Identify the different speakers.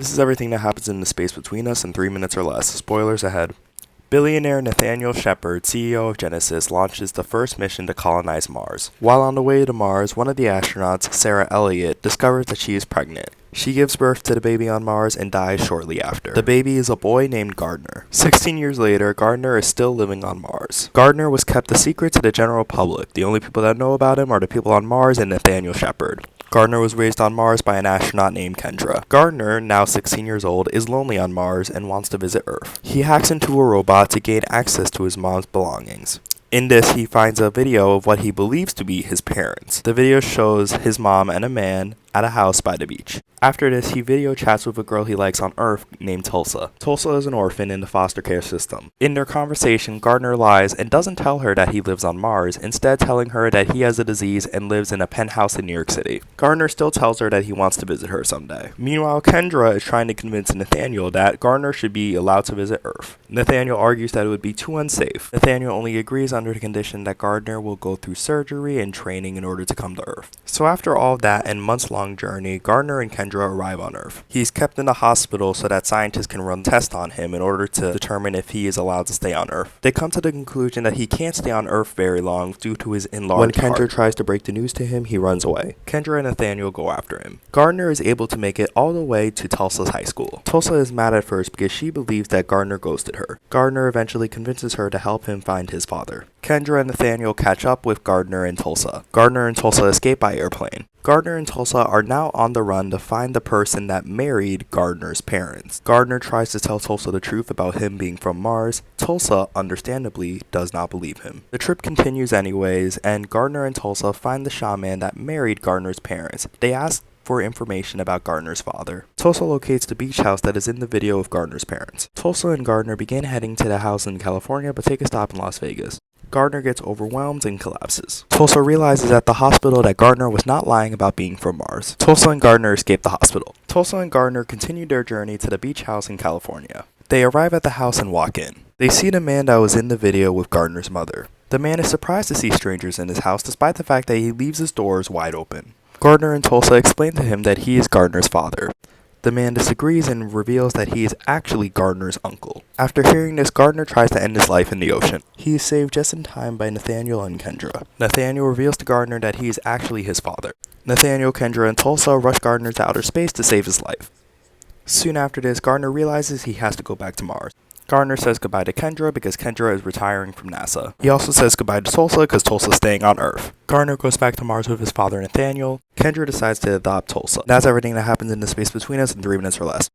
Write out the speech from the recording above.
Speaker 1: This is everything that happens in the space between us in 3 minutes or less. Spoilers ahead. Billionaire Nathaniel Shepard, CEO of Genesis, launches the first mission to colonize Mars. While on the way to Mars, one of the astronauts, Sarah Elliott, discovers that she is pregnant. She gives birth to the baby on Mars and dies shortly after. The baby is a boy named Gardner. 16 years later, Gardner is still living on Mars. Gardner was kept a secret to the general public. The only people that know about him are the people on Mars and Nathaniel Shepard. Gardner was raised on Mars by an astronaut named Kendra. Gardner, now 16 years old, is lonely on Mars and wants to visit Earth. He hacks into a robot to gain access to his mom's belongings. In this, he finds a video of what he believes to be his parents. The video shows his mom and a man at a house by the beach. After this, he video chats with a girl he likes on Earth named Tulsa. Tulsa is an orphan in the foster care system. In their conversation, Gardner lies and doesn't tell her that he lives on Mars, instead telling her that he has a disease and lives in a penthouse in New York City. Gardner still tells her that he wants to visit her someday. Meanwhile, Kendra is trying to convince Nathaniel that Gardner should be allowed to visit Earth. Nathaniel argues that it would be too unsafe. Nathaniel only agrees under the condition that Gardner will go through surgery and training in order to come to Earth. So after all of that and months-long journey, Gardner and Kendra arrive on Earth. He's kept in a hospital so that scientists can run tests on him in order to determine if he is allowed to stay on Earth. They come to the conclusion that he can't stay on Earth very long due to his enlarged heart. When Kendra tries to break the news to him, he runs away. Kendra and Nathaniel go after him. Gardner is able to make it all the way to Tulsa's high school. Tulsa is mad at first because she believes that Gardner ghosted her. Gardner eventually convinces her to help him find his father. Kendra and Nathaniel catch up with Gardner and Tulsa. Gardner and Tulsa escape by airplane. Gardner and Tulsa are now on the run to find the person that married Gardner's parents. Gardner tries to tell Tulsa the truth about him being from Mars. Tulsa, understandably, does not believe him. The trip continues anyways, and Gardner and Tulsa find the shaman that married Gardner's parents. They ask for information about Gardner's father. Tulsa locates the beach house that is in the video of Gardner's parents. Tulsa and Gardner begin heading to the house in California but take a stop in Las Vegas. Gardner gets overwhelmed and collapses. Tulsa realizes at the hospital that Gardner was not lying about being from Mars. Tulsa and Gardner escape the hospital. Tulsa and Gardner continue their journey to the beach house in California. They arrive at the house and walk in. They see the man that was in the video with Gardner's mother. The man is surprised to see strangers in his house despite the fact that he leaves his doors wide open. Gardner and Tulsa explain to him that he is Gardner's father. The man disagrees and reveals that he is actually Gardner's uncle. After hearing this, Gardner tries to end his life in the ocean. He is saved just in time by Nathaniel and Kendra. Nathaniel reveals to Gardner that he is actually his father. Nathaniel, Kendra, and Tulsa rush Gardner to outer space to save his life. Soon after this, Gardner realizes he has to go back to Mars. Gardner says goodbye to Kendra because Kendra is retiring from NASA. He also says goodbye to Tulsa because Tulsa is staying on Earth. Gardner goes back to Mars with his father Nathaniel. Kendra decides to adopt Tulsa. That's everything that happens in the space between us in 3 minutes or less.